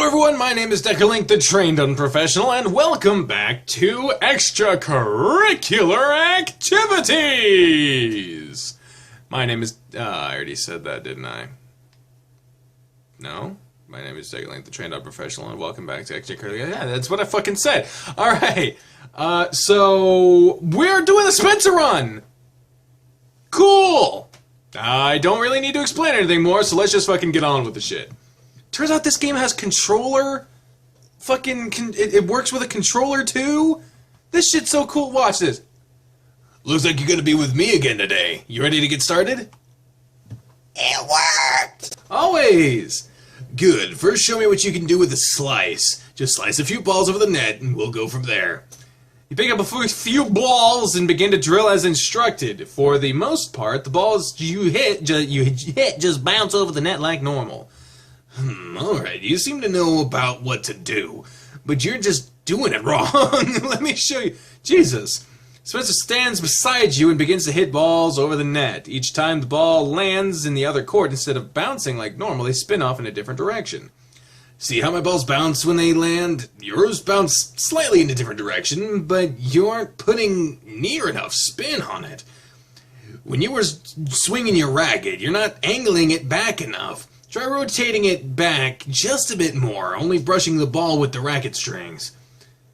Hello everyone, my name is Deckerlink, the Trained Unprofessional, and welcome back to Extracurricular Activities! My name is... I already said that, didn't I? No? My name is Deckerlink, the Trained Unprofessional, and welcome back to Extracurricular... Yeah, that's what I fucking said! Alright, so... we're doing the Spencer run! Cool! I don't really need to explain anything more, so let's just fucking get on with the shit. Turns out this game has controller. It works with a controller too. This shit's so cool. Watch this. Looks like you're gonna be with me again today. You ready to get started? It worked. Always. Good. First, show me what you can do with a slice. Just slice a few balls over the net, and we'll go from there. You pick up a few balls and begin to drill as instructed. For the most part, the balls you hit just bounce over the net like normal. Alright, you seem to know about what to do, but you're just doing it wrong. Let me show you. Jesus. Spencer stands beside you and begins to hit balls over the net. Each time the ball lands in the other court, instead of bouncing like normal, they spin off in a different direction. See how my balls bounce when they land? Yours bounce slightly in a different direction, but you aren't putting near enough spin on it. When you were swinging your racket, you're not angling it back enough. Try rotating it back just a bit more, only brushing the ball with the racket strings.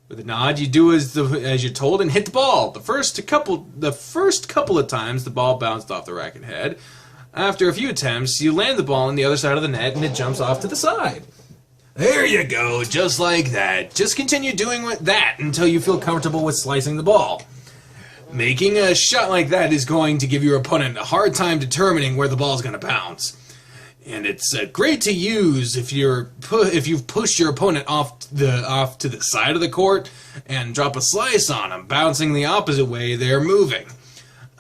With a nod, you do as you're told and hit the ball. The first couple of times, the ball bounced off the racket head. After a few attempts, you land the ball on the other side of the net and it jumps off to the side. There you go, just like that. Just continue doing that until you feel comfortable with slicing the ball. Making a shot like that is going to give your opponent a hard time determining where the ball is going to bounce. And it's great to use if you've pushed your opponent off to the side of the court and drop a slice on them, bouncing the opposite way they're moving.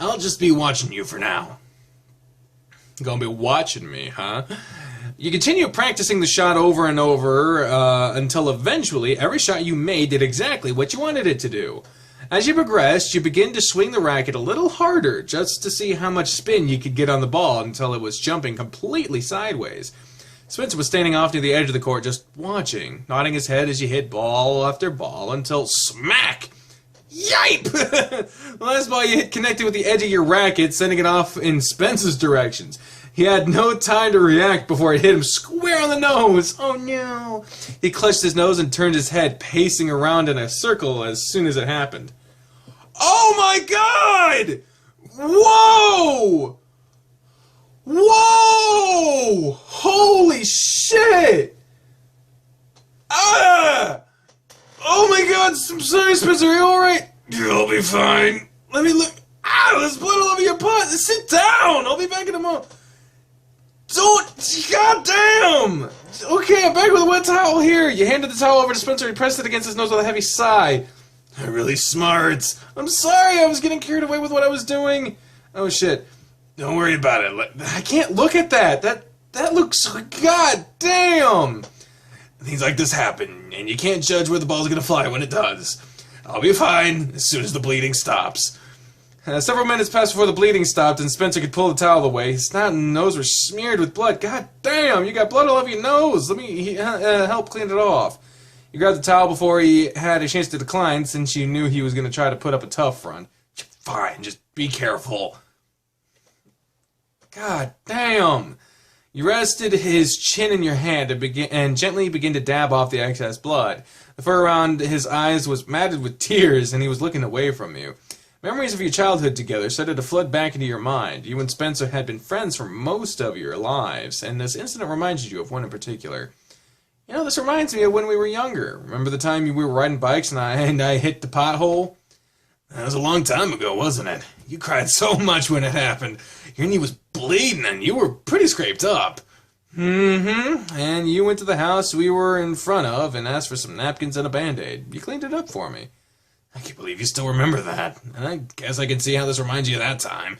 I'll just be watching you for now. Gonna be watching me, huh? You continue practicing the shot over and over until eventually every shot you made did exactly what you wanted it to do. As you progressed, you begin to swing the racket a little harder just to see how much spin you could get on the ball until it was jumping completely sideways. Spencer was standing off near the edge of the court just watching, nodding his head as you hit ball after ball until smack! Yipe! The last ball you hit connected with the edge of your racket, sending it off in Spencer's directions. He had no time to react before it hit him square on the nose. Oh no! He clutched his nose and turned his head, pacing around in a circle as soon as it happened. Oh my god! Whoa! Whoa! Holy shit! Ah! Oh my god! I'm sorry, Spencer. Are you alright? You'll be fine. Let me look. Ah! There's blood all over your butt. Sit down. I'll be back in a moment. Don't! Goddamn! Okay, I'm back with a wet towel here. You handed the towel over to Spencer. He pressed it against his nose with a heavy sigh. Really smart. I'm sorry, I was getting carried away with what I was doing. Oh shit. Don't worry about it. I can't look at that. That looks... God damn! Things like this happen, and you can't judge where the ball's gonna fly when it does. I'll be fine as soon as the bleeding stops. Several minutes passed before the bleeding stopped and Spencer could pull the towel away. His snout and nose were smeared with blood. God damn, you got blood all over your nose. Let me help clean it off. You grabbed the towel before he had a chance to decline since you knew he was going to try to put up a tough front. Fine, just be careful. God damn. You rested his chin in your hand and gently began to dab off the excess blood. The fur around his eyes was matted with tears and he was looking away from you. Memories of your childhood together started to flood back into your mind. You and Spencer had been friends for most of your lives, and this incident reminded you of one in particular. You know, this reminds me of when we were younger. Remember the time we were riding bikes and I hit the pothole? That was a long time ago, wasn't it? You cried so much when it happened. Your knee was bleeding and you were pretty scraped up. And you went to the house we were in front of and asked for some napkins and a Band-Aid. You cleaned it up for me. I can't believe you still remember that. And I guess I can see how this reminds you of that time.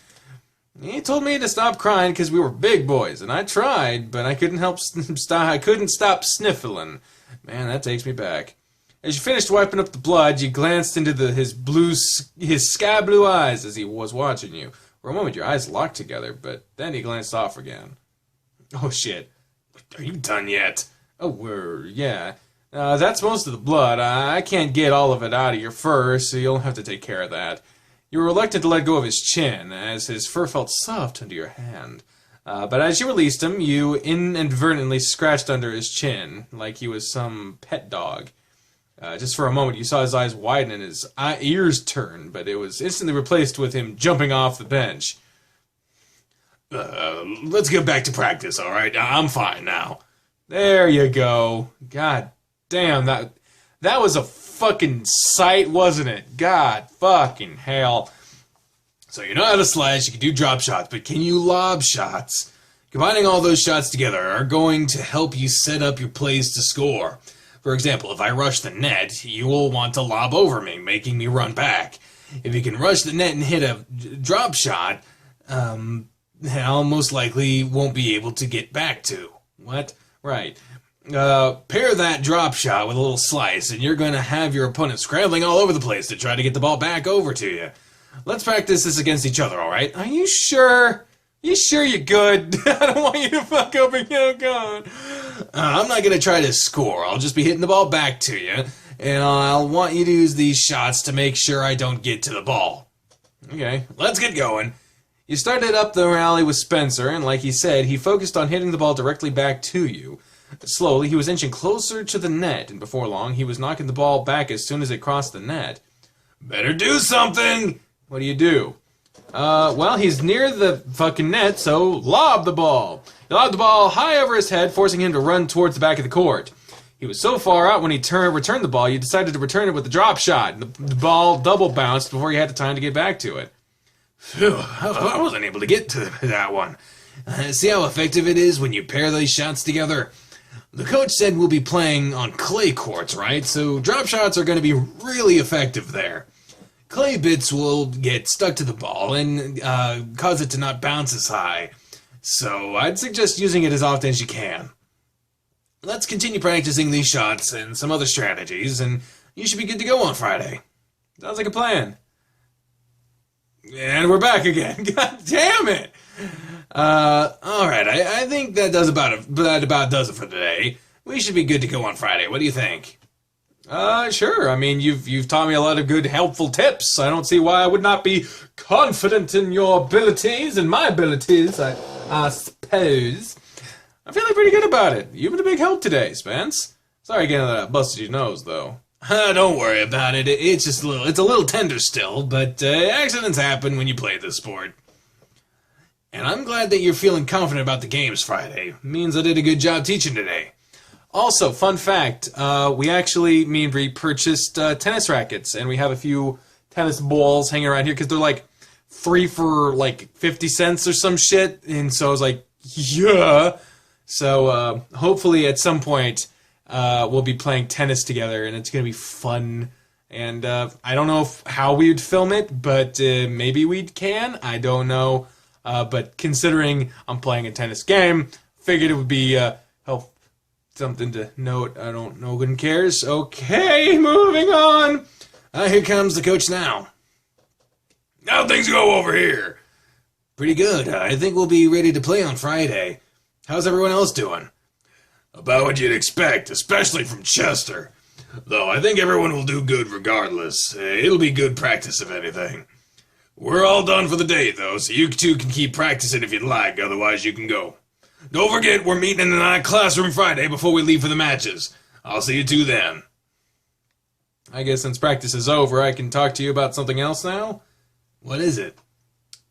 He told me to stop crying because we were big boys, and I tried, but I couldn't stop sniffling. Man, that takes me back. As you finished wiping up the blood, you glanced into his sky blue eyes as he was watching you. For a moment, your eyes locked together, but then he glanced off again. Oh shit! Are you done yet? Yeah. That's most of the blood. I can't get all of it out of your fur, so you'll have to take care of that. You were reluctant to let go of his chin, as his fur felt soft under your hand. But as you released him, you inadvertently scratched under his chin, like he was some pet dog. Just for a moment, you saw his eyes widen and his ears turn, but it was instantly replaced with him jumping off the bench. Let's get back to practice, alright? I'm fine now. There you go. God damn, that was a fucking sight, wasn't it? God fucking hell. So you know how to slash, you can do drop shots, but can you lob shots? Combining all those shots together are going to help you set up your plays to score. For example, if I rush the net, you will want to lob over me, making me run back. If you can rush the net and hit a drop shot, I'll most likely won't be able to get back to. What? Right. Pair that drop shot with a little slice, and you're going to have your opponent scrambling all over the place to try to get the ball back over to you. Let's practice this against each other, alright? Are you sure? You sure you're good? I don't want you to fuck up and get gone. I'm not going to try to score. I'll just be hitting the ball back to you, and I'll want you to use these shots to make sure I don't get to the ball. Okay, let's get going. You started up the rally with Spencer, and like he said, he focused on hitting the ball directly back to you. Slowly, he was inching closer to the net, and before long, he was knocking the ball back as soon as it crossed the net. Better do something! What do? Well, he's near the fucking net, so lob the ball. You lobbed the ball high over his head, forcing him to run towards the back of the court. He was so far out when he returned the ball, you decided to return it with a drop shot, and the ball double bounced before you had the time to get back to it. Phew, I wasn't able to get to that one. See how effective it is when you pair these shots together? The coach said we'll be playing on clay courts, right? So drop shots are going to be really effective there. Clay bits will get stuck to the ball and cause it to not bounce as high. So I'd suggest using it as often as you can. Let's continue practicing these shots and some other strategies, and you should be good to go on Friday. Sounds like a plan. And we're back again. God damn it! Alright, I think that about does it for today. We should be good to go on Friday. What do you think? Sure. I mean, you've taught me a lot of good, helpful tips. I don't see why I would not be confident in your abilities and my abilities, I suppose. I'm feeling pretty good about it. You've been a big help today, Spence. Sorry again that I busted your nose, though. Don't worry about it. It's a little tender still, but accidents happen when you play this sport. And I'm glad that you're feeling confident about the games Friday. It means I did a good job teaching today. Also, fun fact, me and Bri purchased tennis rackets, and we have a few tennis balls hanging around here, because they're like 3 for like 50 cents or some shit, and so I was like, yeah. So hopefully at some point we'll be playing tennis together, and it's going to be fun. And I don't know how we would film it, but maybe we can. I don't know. But considering I'm playing a tennis game, figured it would be something to note. I don't know who cares. Okay, moving on. Here comes the coach now. How things go over here? Pretty good. I think we'll be ready to play on Friday. How's everyone else doing? About what you'd expect, especially from Chester. Though I think everyone will do good regardless. It'll be good practice if anything. We're all done for the day, though, so you two can keep practicing if you'd like, otherwise you can go. Don't forget, we're meeting in the classroom Friday before we leave for the matches. I'll see you two then. I guess since practice is over, I can talk to you about something else now? What is it?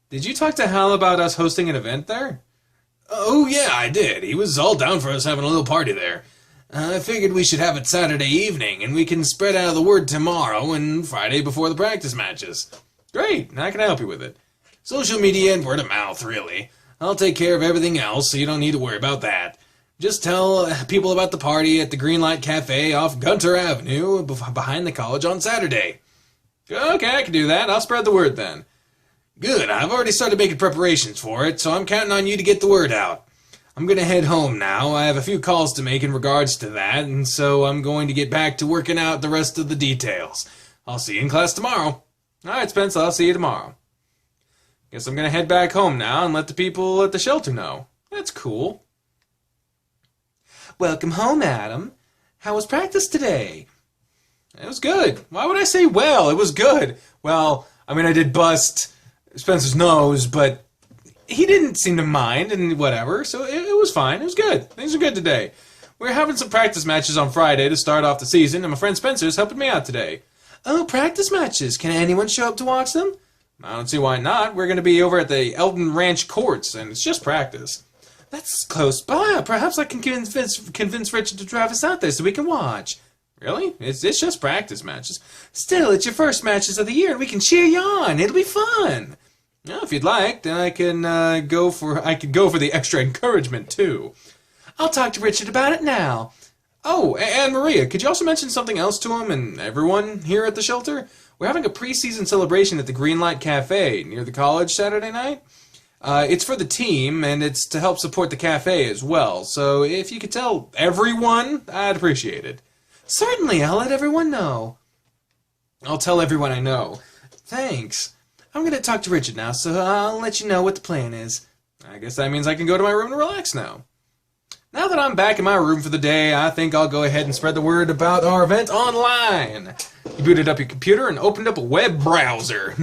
Did you talk to Hal about us hosting an event there? Oh, yeah, I did. He was all down for us having a little party there. I figured we should have it Saturday evening, and we can spread out the word tomorrow and Friday before the practice matches. Great, I can help you with it. Social media and word of mouth, really. I'll take care of everything else, so you don't need to worry about that. Just tell people about the party at the Greenlight Cafe off Gunter Avenue behind the college on Saturday. Okay, I can do that. I'll spread the word then. Good, I've already started making preparations for it, so I'm counting on you to get the word out. I'm going to head home now. I have a few calls to make in regards to that, and so I'm going to get back to working out the rest of the details. I'll see you in class tomorrow. Alright, Spence, I'll see you tomorrow. Guess I'm going to head back home now and let the people at the shelter know. That's cool. Welcome home, Adam. How was practice today? It was good. Why would I say well? It was good. Well, I mean, I did bust Spencer's nose, but he didn't seem to mind and whatever, so it was fine. It was good. Things are good today. We're having some practice matches on Friday to start off the season, and my friend Spencer's helping me out today. Oh, practice matches. Can anyone show up to watch them? I don't see why not. We're going to be over at the Eldon Ranch Courts, and it's just practice. That's close by. Perhaps I can convince Richard to drive us out there so we can watch. Really? It's just practice matches. Still, it's your first matches of the year, and we can cheer you on. It'll be fun. Well, if you'd like, then I can go for the extra encouragement too. I'll talk to Richard about it now. Oh, and Maria, could you also mention something else to him and everyone here at the shelter? We're having a preseason celebration at the Greenlight Cafe near the college Saturday night. It's for the team, and it's to help support the cafe as well. So if you could tell everyone, I'd appreciate it. Certainly, I'll let everyone know. I'll tell everyone I know. Thanks. I'm going to talk to Richard now, so I'll let you know what the plan is. I guess that means I can go to my room to relax now. Now that I'm back in my room for the day, I think I'll go ahead and spread the word about our event online. You booted up your computer and opened up a web browser.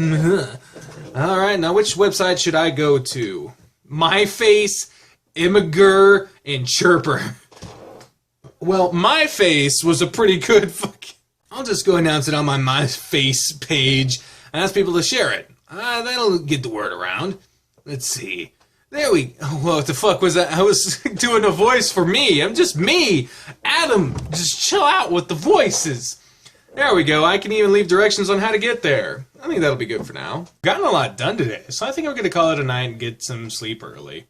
Alright, now which website should I go to? MyFace, Imgur, and Chirper. Well, MyFace was a pretty good fucking... I'll just go announce it on my MyFace page and ask people to share it. That'll get the word around. Let's see. There we... Oh, what the fuck was that? I was doing a voice for me. I'm just me. Adam, just chill out with the voices. There we go. I can even leave directions on how to get there. I think that'll be good for now. Gotten a lot done today, so I think I'm going to call it a night and get some sleep early.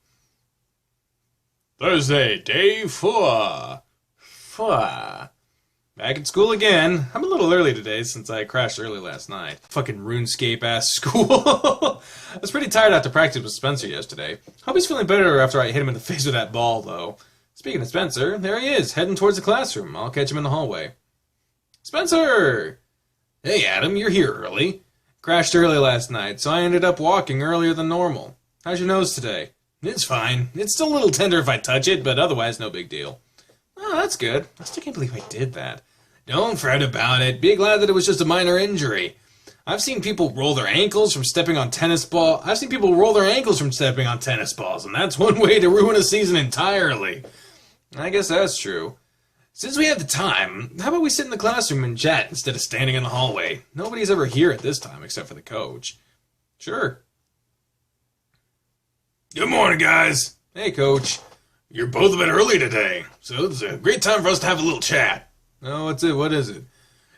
Thursday, day 4. Back at school again. I'm a little early today since I crashed early last night. Fucking RuneScape-ass school. I was pretty tired after practice with Spencer yesterday. Hope he's feeling better after I hit him in the face with that ball, though. Speaking of Spencer, there he is, heading towards the classroom. I'll catch him in the hallway. Spencer! Hey, Adam, you're here early. Crashed early last night, so I ended up walking earlier than normal. How's your nose today? It's fine. It's still a little tender if I touch it, but otherwise no big deal. Oh, that's good. I still can't believe I did that. Don't fret about it. Be glad that it was just a minor injury. I've seen people roll their ankles from stepping on tennis balls, and that's one way to ruin a season entirely. I guess that's true. Since we have the time, how about we sit in the classroom and chat instead of standing in the hallway? Nobody's ever here at this time except for the coach. Sure. Good morning, guys. Hey, Coach. You're both a bit early today, so it's a great time for us to have a little chat. Oh, what's it? What is it?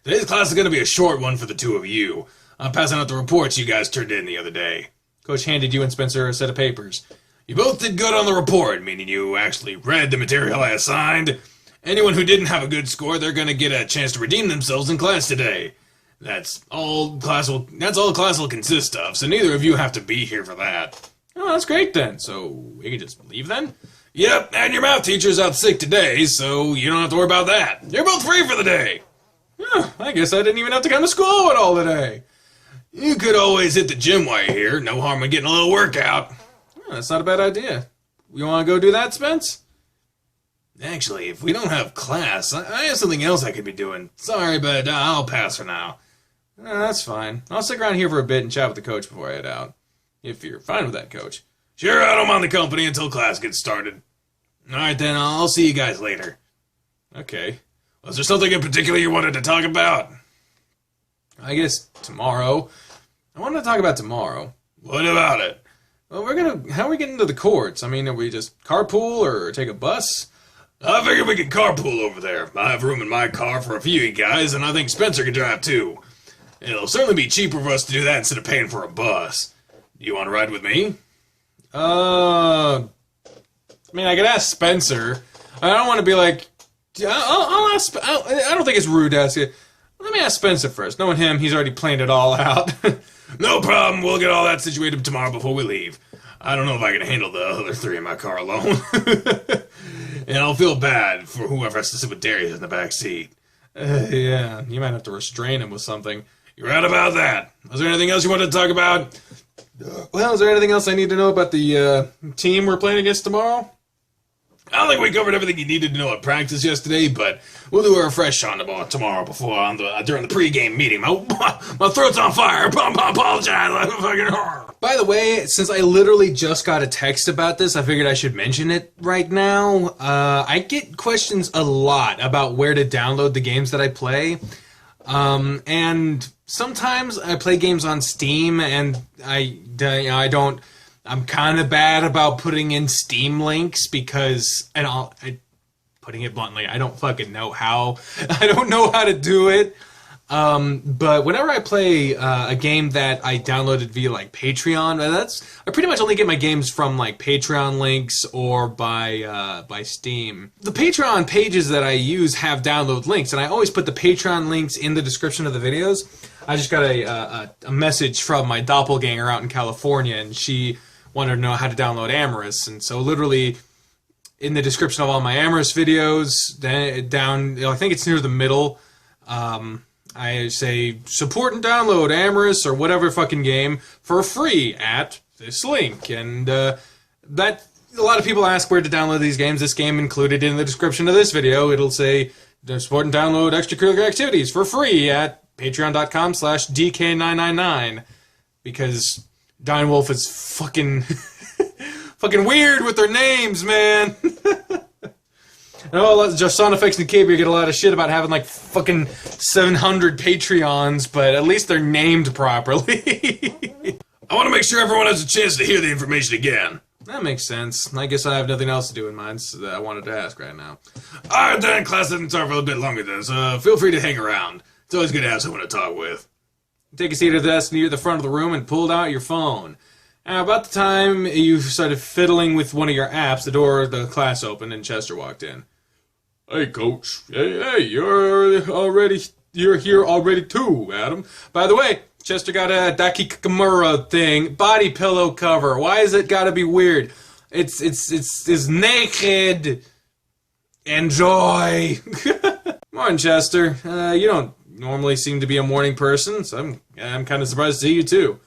Today's class is going to be a short one for the two of you. I'm passing out the reports you guys turned in the other day. Coach handed you and Spencer a set of papers. You both did good on the report, meaning you actually read the material I assigned. Anyone who didn't have a good score, they're going to get a chance to redeem themselves in class today. That's all class will consist of, so neither of you have to be here for that. Oh, that's great then. So we can just leave then? Yep, and your math teacher's out sick today, so you don't have to worry about that. You're both free for the day. I guess I didn't even have to come to school at all today. You could always hit the gym while you're here. No harm in getting a little workout. That's not a bad idea. You want to go do that, Spence? Actually, if we don't have class, I have something else I could be doing. Sorry, but I'll pass for now. That's fine. I'll stick around here for a bit and chat with the coach before I head out. If you're fine with that, Coach. Sure, I don't mind the company until class gets started. Alright then, I'll see you guys later. Okay. Was there something in particular you wanted to talk about? I guess tomorrow. I wanted to talk about tomorrow. What about it? Well, how are we getting to the courts? I mean, are we just carpool or take a bus? I figured we could carpool over there. I have room in my car for a few of you guys, and I think Spencer can drive too. It'll certainly be cheaper for us to do that instead of paying for a bus. Do you want to ride with me? I mean, I could ask Spencer. I don't want to be like... I'll ask... I don't think it's rude to ask you. Let me ask Spencer first. Knowing him, he's already planned it all out. No problem. We'll get all that situated tomorrow before we leave. I don't know if I can handle the other three in my car alone. And I'll feel bad for whoever has to sit with Darius in the back seat. Yeah, you might have to restrain him with something. You're right about that. Was there anything else you wanted to talk about? Well, is there anything else I need to know about the team we're playing against tomorrow? I don't think we covered everything you needed to know at practice yesterday, but we'll do a refresh on tomorrow during the pregame meeting. My throat's on fire. I apologize. By the way, since I literally just got a text about this, I figured I should mention it right now. I get questions a lot about where to download the games that I play. And sometimes I play games on Steam, and I'm kind of bad about putting in Steam links because, putting it bluntly, I don't fucking know how. I don't know how to do it. But whenever I play a game that I downloaded via like Patreon, I pretty much only get my games from like Patreon links or by Steam. The Patreon pages that I use have download links, and I always put the Patreon links in the description of the videos. I just got a message from my doppelganger out in California, and she wanted to know how to download Amorous, and so literally in the description of all my Amorous videos, down, I think it's near the middle, I say support and download Amorous or whatever fucking game for free at this link, and that a lot of people ask where to download these games. This game included in the description of this video. It'll say support and download extracurricular activities for free at patreon.com/DK999, because Dying Wolf is fucking fucking weird with their names, man. Oh, just Sound Effects and Caber get a lot of shit about having like fucking 700 Patreons, but at least they're named properly. I want to make sure everyone has a chance to hear the information again. That makes sense. I guess I have nothing else to do in mind so that I wanted to ask right now. Alright then, class doesn't start for a little bit longer then, so feel free to hang around. It's always good to have someone to talk with. Take a seat at the desk near the front of the room and pulled out your phone. About the time you started fiddling with one of your apps, the door of the class opened and Chester walked in. Hey, Coach. Hey, you're here already too, Adam. By the way, Chester got a Dakikamura thing, body pillow cover. Why is it gotta be weird? It's naked. Enjoy. Morning, Chester. You don't normally seem to be a morning person, so I'm kind of surprised to see you too.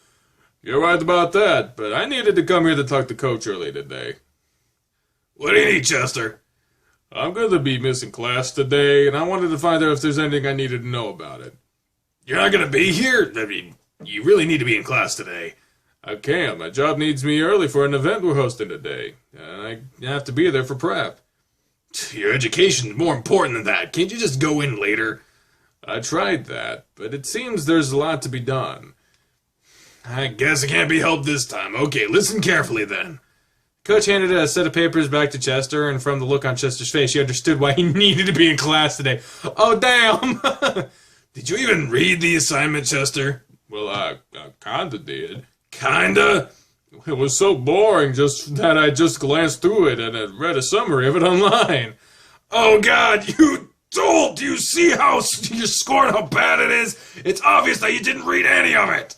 You're right about that, but I needed to come here to talk to Coach early today. What do you need, Chester? I'm going to be missing class today, and I wanted to find out if there's anything I needed to know about it. You're not going to be here? I mean, you really need to be in class today. I can't. My job needs me early for an event we're hosting today, and I have to be there for prep. Your education's more important than that. Can't you just go in later? I tried that, but it seems there's a lot to be done. I guess it can't be helped this time. Okay, listen carefully then. Coach handed a set of papers back to Chester, and from the look on Chester's face, he understood why he needed to be in class today. Oh, damn! Did you even read the assignment, Chester? Well, I kinda did. Kinda? It was so boring just that I just glanced through it and had read a summary of it online. Oh, God, you dolt! Do you see how you're scoring how bad it is? It's obvious that you didn't read any of it!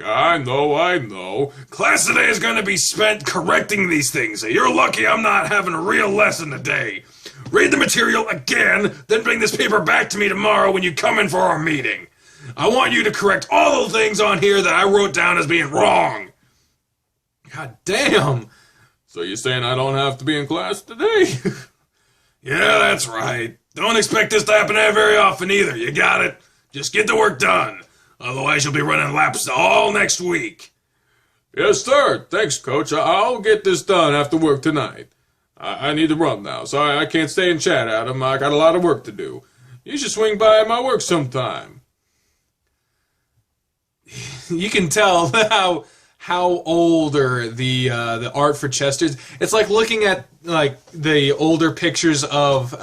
I know. Class today is going to be spent correcting these things, so you're lucky I'm not having a real lesson today. Read the material again, then bring this paper back to me tomorrow when you come in for our meeting. I want you to correct all the things on here that I wrote down as being wrong. God damn. So you're saying I don't have to be in class today? Yeah, that's right. Don't expect this to happen very often either, you got it? Just get the work done. Otherwise, you'll be running laps all next week. Yes, sir. Thanks, Coach. I'll get this done after work tonight. I need to run now, so I can't stay and chat, Adam. I got a lot of work to do. You should swing by my work sometime. You can tell how older the art for Chester's. It's like looking at like the older pictures of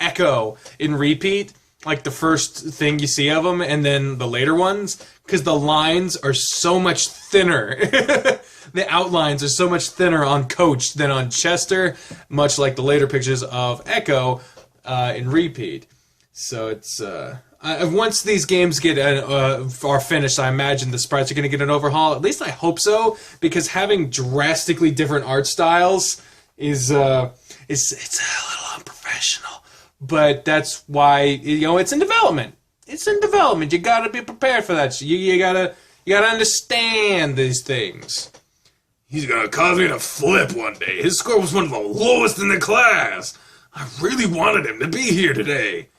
Echo in repeat. Like the first thing you see of them, and then the later ones, because the lines are so much thinner. The outlines are so much thinner on Coach than on Chester, much like the later pictures of Echo in repeat. So it's once these games get are finished, I imagine the sprites are going to get an overhaul. At least I hope so, because having drastically different art styles is it's a little unprofessional. But that's why, it's in development. It's in development. You gotta be prepared for that. You gotta understand these things. He's gonna cause me to flip one day. His score was one of the lowest in the class. I really wanted him to be here today.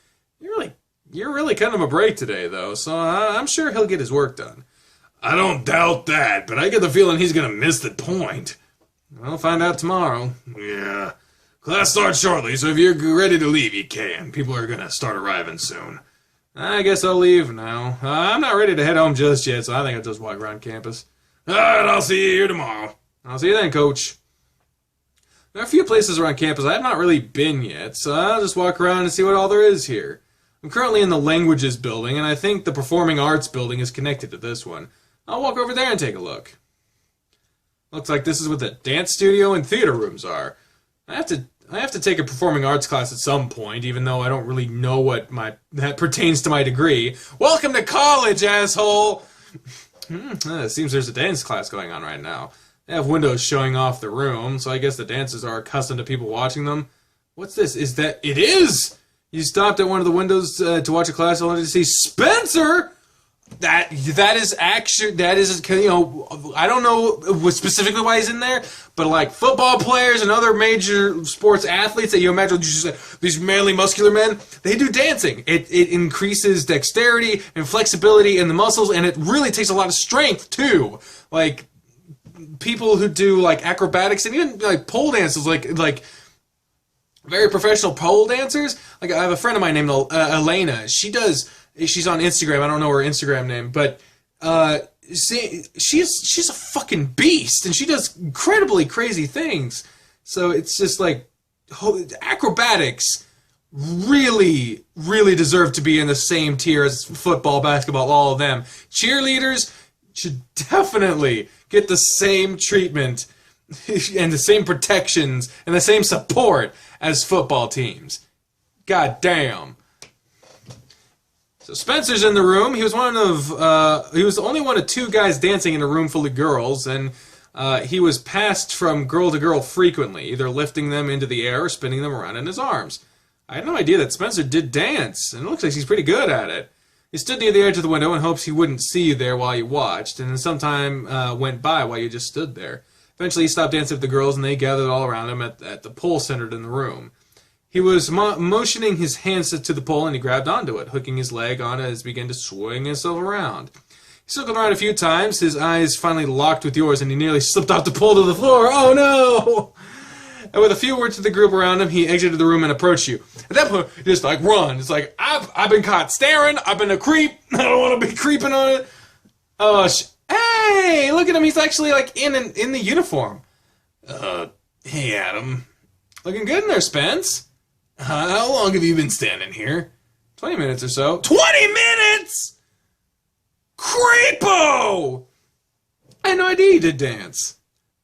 You're really cutting him a break today, though, so I'm sure he'll get his work done. I don't doubt that, but I get the feeling he's gonna miss the point. We'll find out tomorrow. Yeah. Class starts shortly, so if you're ready to leave, you can. People are gonna start arriving soon. I guess I'll leave now. I'm not ready to head home just yet, so I think I'll just walk around campus. Alright, I'll see you here tomorrow. I'll see you then, Coach. There are a few places around campus I have not really been yet, so I'll just walk around and see what all there is here. I'm currently in the Languages building, and I think the Performing Arts building is connected to this one. I'll walk over there and take a look. Looks like this is what the dance studio and theater rooms are. I have to take a performing arts class at some point, even though I don't really know what that pertains to my degree. Welcome to college, asshole! It seems there's a dance class going on right now. They have windows showing off the room, so I guess the dancers are accustomed to people watching them. What's this? Is that... It is! You stopped at one of the windows to watch a class only to see Spencer! That is actually, you know, I don't know specifically why he's in there, but like football players and other major sports athletes that you imagine, just these manly muscular men, they do dancing. It increases dexterity and flexibility in the muscles, and it really takes a lot of strength too. Like people who do like acrobatics and even like pole dances, like very professional pole dancers. Like I have a friend of mine named Elena. She's on Instagram. I don't know her Instagram name, but she's a fucking beast, and she does incredibly crazy things. So it's just like acrobatics really, really deserve to be in the same tier as football, basketball, all of them. Cheerleaders should definitely get the same treatment and the same protections and the same support as football teams. God damn. So Spencer's in the room. He was only one of two guys dancing in a room full of girls, and he was passed from girl to girl frequently, either lifting them into the air or spinning them around in his arms. I had no idea that Spencer did dance, and it looks like he's pretty good at it. He stood near the edge of the window in hopes he wouldn't see you there while you watched, and then some time went by while you just stood there. Eventually he stopped dancing with the girls, and they gathered all around him at the pole centered in the room. He was motioning his hands to the pole, and he grabbed onto it, hooking his leg on it as he began to swing himself around. He circled around a few times, his eyes finally locked with yours, and he nearly slipped off the pole to the floor. Oh no! And with a few words to the group around him, he exited the room and approached you. At that point, just like, run. It's like, I've been caught staring, I've been a creep, I don't want to be creeping on it. Oh, hey, look at him, he's actually like in the uniform. Hey Adam. Looking good in there, Spence. How long have you been standing here? 20 minutes or so. 20 minutes?! Creepo! I had no idea you did dance.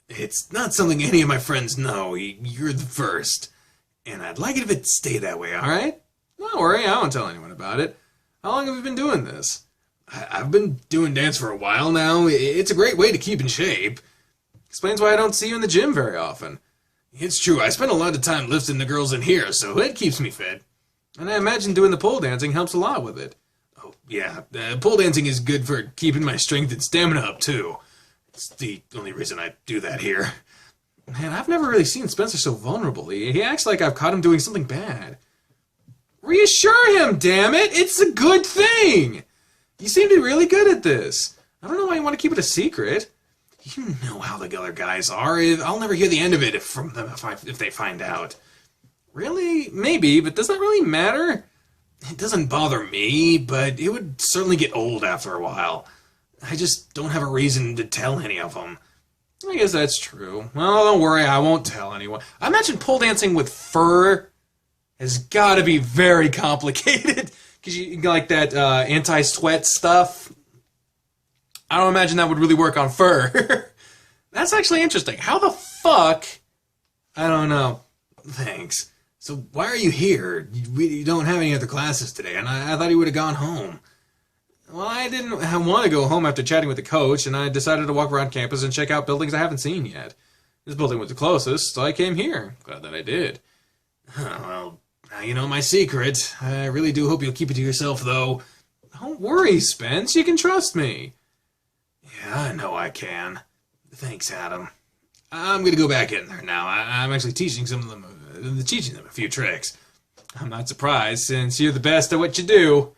It's not something any of my friends know. You're the first. And I'd like it if it stayed that way, alright? Don't worry, I won't tell anyone about it. How long have you been doing this? I've been doing dance for a while now. It's a great way to keep in shape. Explains why I don't see you in the gym very often. It's true, I spend a lot of time lifting the girls in here, so it keeps me fit. And I imagine doing the pole dancing helps a lot with it. Oh, yeah, pole dancing is good for keeping my strength and stamina up, too. It's the only reason I do that here. Man, I've never really seen Spencer so vulnerable. He acts like I've caught him doing something bad. Reassure him, damn it! It's a good thing! You seem to be really good at this. I don't know why you want to keep it a secret. You know how the other guys are. I'll never hear the end of it from them if they find out. Really? Maybe, but does that really matter? It doesn't bother me, but it would certainly get old after a while. I just don't have a reason to tell any of them. I guess that's true. Well, don't worry, I won't tell anyone. I imagine pole dancing with fur has got to be very complicated. Because you like that anti-sweat stuff. I don't imagine that would really work on fur. That's actually interesting. How the fuck? I don't know. Thanks. So why are you here? You don't have any other classes today, and I thought you would have gone home. Well, I didn't want to go home after chatting with the coach, and I decided to walk around campus and check out buildings I haven't seen yet. This building was the closest, so I came here. Glad that I did. Well, now you know my secret. I really do hope you'll keep it to yourself, though. Don't worry, Spence. You can trust me. Yeah, I know I can. Thanks, Adam. I'm gonna go back in there now. I'm actually teaching teaching them a few tricks. I'm not surprised, since you're the best at what you do.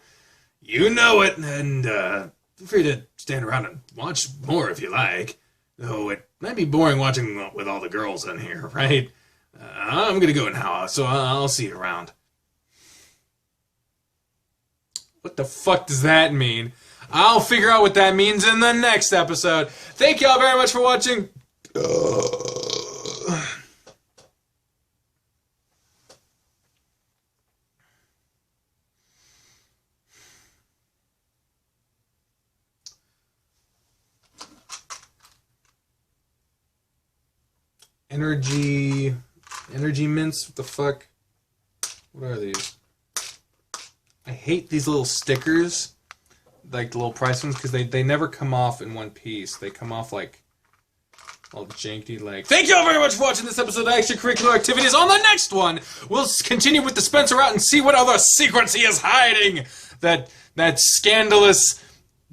You know it, and feel free to stand around and watch more if you like. Though it might be boring watching with all the girls in here, right? I'm gonna go now, so I'll see you around. What the fuck does that mean? I'll figure out what that means in the next episode. Thank y'all very much for watching. Energy mints? What the fuck? What are these? I hate these little stickers, like the little price ones, because they never come off in one piece. They come off like all janky. Like, thank you all very much for watching this episode of Extracurricular Activities. On the next one, we'll continue with the Spencer out and see what other secrets he is hiding. That scandalous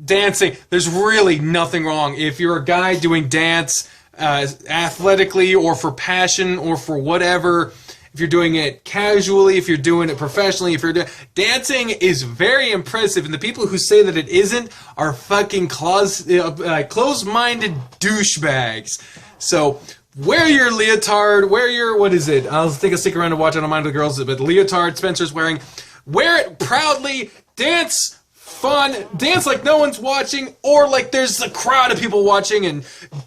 dancing. There's really nothing wrong if you're a guy doing dance athletically or for passion or for whatever. If you're doing it casually, if you're doing it professionally, if you're doing... Dancing is very impressive, and the people who say that it isn't are fucking closed-minded douchebags. So, wear your leotard, wear your... What is it? I'll think I'll stick around to watch. I don't mind the girls, but leotard Spencer's wearing. Wear it proudly. Dance fun. Dance like no one's watching, or like there's a crowd of people watching, and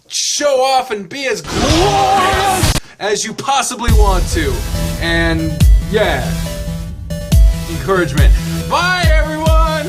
show off and be as glorious as you possibly want to. And yeah, encouragement. Bye everyone.